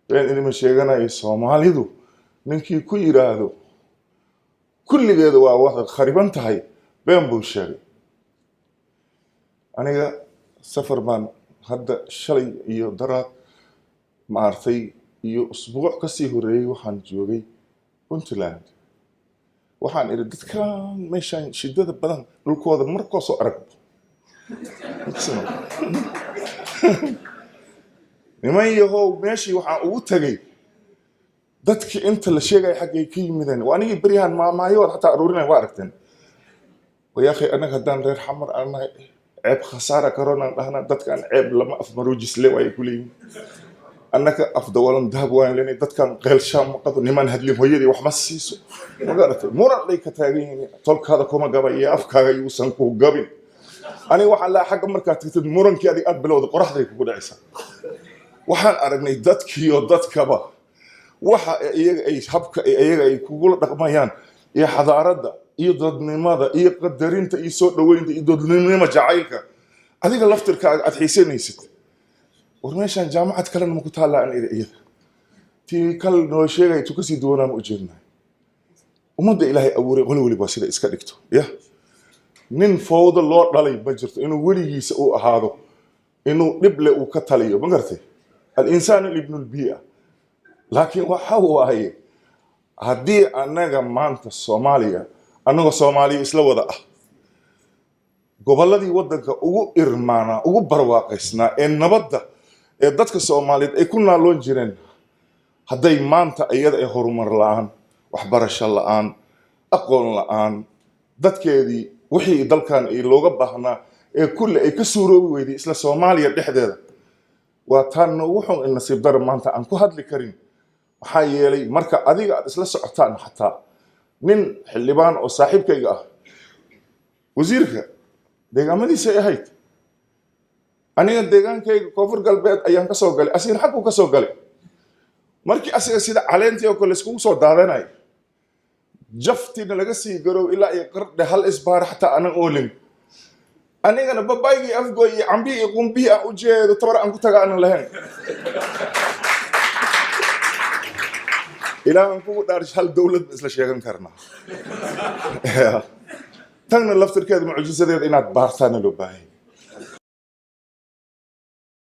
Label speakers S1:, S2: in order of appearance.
S1: been idima sheeganaya Soomaalidu ninkii ku yiraahdo kulligeedu waa wada khariban tahay been buu sheegay aniga safar baan hadda shalay iyo daraad maartay iyo usbuuc ka sii horeeyay waxaan joogay Puntland waxaan iri dadkan meeshan shidada badan dhulkooda markoo soo arag niman yahow meeshii waxaan ugu tagay dadkii inta la sheegay xaggay ka yimideen waa anigii beryahan maamaayood xataa aruurinay waa aragteen wayaakhay anaga haddaan reer xamar anahay ceeb khasaara karoonaan dhahna dadkan ceeb lama afmaruujisle waay ku leeyihin annaka afdawalan dahab waan leenay dadkan qeelshaan maqado niman hadlin hooyadii wax ma siiso magaratay muran ay ka taagan yihiin tolkaada kuma gaba iyo afkaaga yuusan ku gabin aniga waxaan laa xagga markaad tagtid murankii adiga aad bilowda qoraxday kugu dhacaysa waxaan aragnay dadkii oo dadkaba waxa iyaga ay habka iyaga ay kugula dhaqmayaan iyo xadaaradda iyo dadnimada iyo qadarinta iyo soo dhaweynta iyo dadnimada jacaylka adiga laftirkaaga aad xiisanaysid war meeshan jaamacad kale ma ku taala aan iyada tii kal noo sheegay tu kasii doonaan u jeednaa ummadda ilaahay abuuray qolo waliba sida iska dhigto ya nin fowda loo dhalay ma jirto inuu weligiisa uu ahaado inuu dhible uu ka taliyo ma gartay al-insaanu ibnu al-bi'a laakiin waxa waaye haddii annaga maanta Soomaaliya annaga Soomaaliya isla wada ah gobolladii waddanka ugu irmaana ugu barwaaqaysnaa ee nabadda ee dadka Soomaaliyeed ay ku naaloon jireen hadday maanta iyada ay horumar la'aan waxbarasho la'aan aqoon la'aan dadkeedii wixii dalkan ay looga baahnaa ee kulli ay ka suuroobi weyday isla Soomaaliya dhexdeeda waa tan wuxuu in nasiib dar maanta aan ku hadli karin waxaa yeelay marka adiga aad isla socotaan xataa nin xildhibaan oo saaxiibkayga ah wasiirka deegaamadiisa ay ahayd aniga deegaankayga koonfur galbeed ayaan ka soo galay asiir xaq uu ka soo galay markii asiga sida caleentii oo kale iskugu soo daadanay jaftina laga sii garow ilaa ay qardhe hal isbaar xataa anan oolin anigana babaygii afgoy iyo cambii iyo qumbii aan u jeedo tabar aan ku taga aanan lahayn ilaa aan kugu dhaarish hal dowlad isla sheegan karnaa tanna laftirkeeda mucjisadeeda inaad baartaana loo baahay